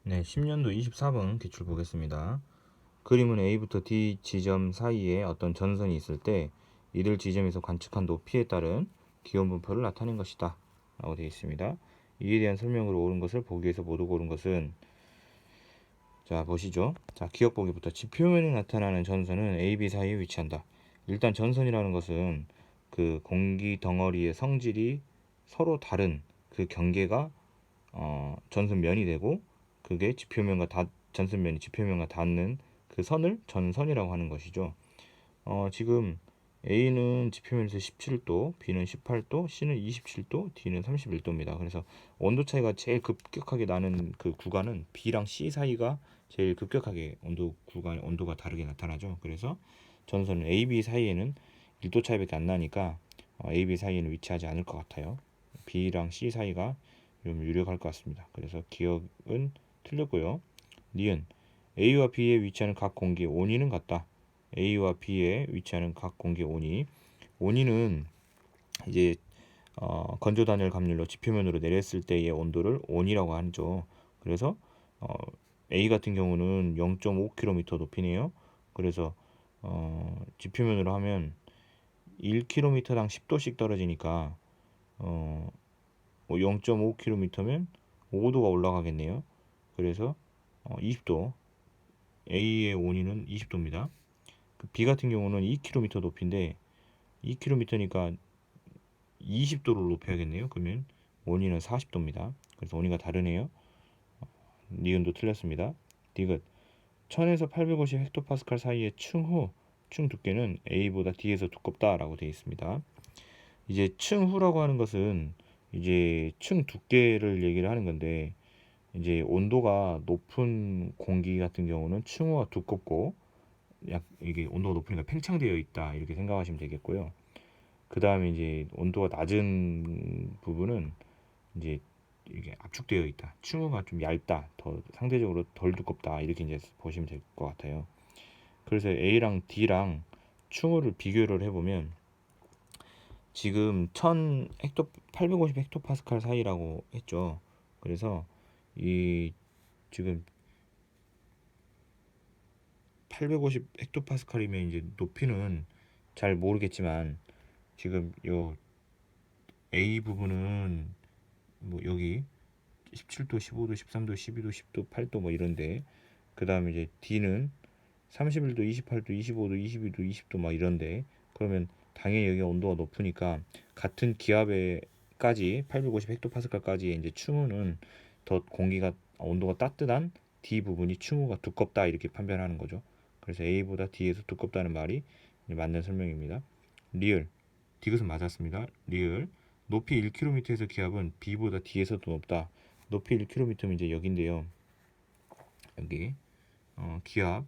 네, 10년도 24번 기출 보겠습니다. 그림은 A부터 D 지점 사이에 어떤 전선이 있을 때 이들 지점에서 관측한 높이에 따른 기온 분포를 나타낸 것이다 라고 되어 있습니다. 이에 대한 설명으로 옳은 것을 보기에서 모두 고른 것은, 자 보시죠. 자, 기억 보기부터 지표면에 나타나는 전선은 A, B 사이에 위치한다. 일단 전선이라는 것은 그 공기 덩어리의 성질이 서로 다른 그 경계가 전선면이 되고, 그게 전선면이 지표면과 닿는 그 선을 전선이라고 하는 것이죠. 지금 A는 지표면에서 17도, B는 18도, C는 27도, D는 31도입니다. 그래서 온도 차이가 제일 급격하게 나는 그 구간은 B랑 C 사이가 제일 급격하게 온도가 다르게 나타나죠. 그래서 전선은 A, B 사이에는 1도 차이밖에 안 나니까 A, B 사이에는 위치하지 않을 것 같아요. B랑 C 사이가 좀 유력할 것 같습니다. 그래서 기억은 틀렸고요. 니은 A와 B에 위치하는 각 공기의 온위는 같다. A와 B에 위치하는 각 공기의 온위는 이제 건조 단열 감률로 지표면으로 내렸을 때의 온도를 온이라고 하죠. 그래서 어, A 같은 경우는 0.5km 높이네요. 그래서 지표면으로 하면 1km당 10도씩 떨어지니까 0.5km면 5도가 올라가겠네요. 그래서 20도, A의 온위는 20도입니다. B 같은 경우는 2km 높이인데 2km니까 20도를 높여야겠네요. 그러면 온위는 40도입니다. 그래서 온위가 다르네요. 니은도 틀렸습니다. 디귿 1000에서 850 헥토파스칼 사이의 층 두께는 A보다 D에서 두껍다라고 되어 있습니다. 이제 층후라고 하는 것은 이제 층 두께를 얘기를 하는 건데, 이제 온도가 높은 공기 같은 경우는 층후가 두껍고 이게 온도가 높으니까 팽창되어 있다 이렇게 생각하시면 되겠고요. 그 다음에 이제 온도가 낮은 부분은 이제 이게 압축되어 있다, 층후가 좀 얇다, 더 상대적으로 덜 두껍다 이렇게 이제 보시면 될 것 같아요. 그래서 A랑 D랑 층후를 비교를 해보면 지금 850 헥토파스칼 사이라고 했죠. 그래서 이 지금 850 헥토파스칼이면 이제 높이는 잘 모르겠지만, 지금 요 A 부분은 뭐 여기 17도, 15도, 13도, 12도, 10도, 8도 뭐 이런데, 그 다음에 이제 D는 31도, 28도, 25도, 22도, 20도 막 이런데, 그러면 당연히 여기가 온도가 높으니까 같은 기압에까지 850 헥토파스칼까지 이제 충후는 더 공기가 온도가 따뜻한 D 부분이 충후가 두껍다 이렇게 판별하는 거죠. 그래서 A보다 D에서 두껍다는 말이 맞는 설명입니다. 리을 디귿은 맞았습니다. 리을 높이 1km에서 기압은 B보다 D에서도 높다. 높이 1km면 이제 여기인데요. 여기 기압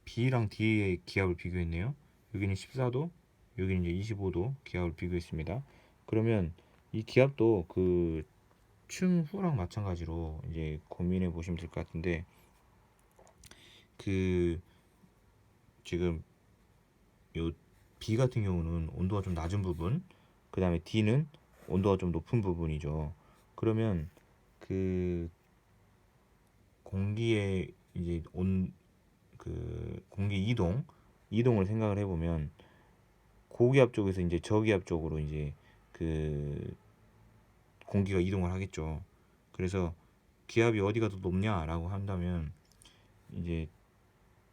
B랑 D의 기압을 비교했네요. 여기는 14도, 여기는 이제 25도 기압을 비교했습니다. 그러면 이 기압도 그 층후랑 마찬가지로 이제 고민해 보시면 될 것 같은데, 그 지금 요 B 같은 경우는 온도가 좀 낮은 부분, 그 다음에 D는 온도가 좀 높은 부분이죠. 그러면 그 공기의 이제 공기 이동을 생각을 해보면 고기압 쪽에서 이제 저기압 쪽으로 이제 그 공기가 이동을 하겠죠. 그래서 기압이 어디가 더 높냐라고 한다면 이제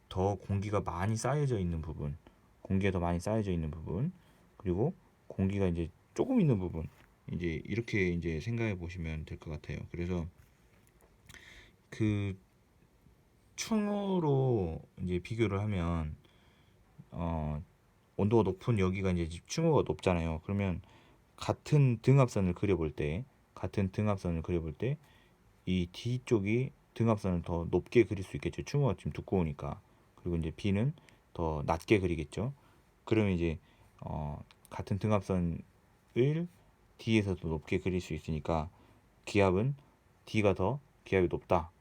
더 공기가 많이 쌓여져 있는 부분, 공기가 더 많이 쌓여져 있는 부분, 그리고 공기가 이제 조금 있는 부분, 이제 이렇게 이제 생각해 보시면 될 것 같아요. 그래서 그 충으로 이제 비교를 하면 온도가 높은 여기가 이제 충후가 높잖아요. 그러면 같은 등압선을 그려볼 때 이 D쪽이 등압선을 더 높게 그릴 수 있겠죠. 충후가 지금 두꺼우니까. 그리고 이제 B는 더 낮게 그리겠죠. 그러면 이제 같은 등압선을 D에서도 높게 그릴 수 있으니까 기압은 D가 더 기압이 높다.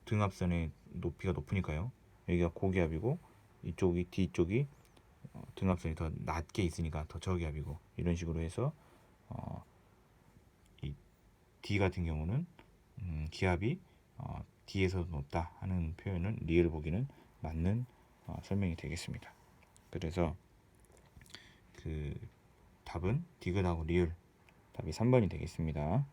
등압선의 높이가 높으니까요. 여기가 고기압이고 이쪽이 D쪽이 등압선이 더 낮게 있으니까 더 저기압이고, 이런 식으로 해서 이 D 같은 경우는 기압이 D에서도 높다 하는 표현은 리을 보기는 맞는 설명이 되겠습니다. 그래서 그 답은 디귿하고 리을 답이 3번이 되겠습니다.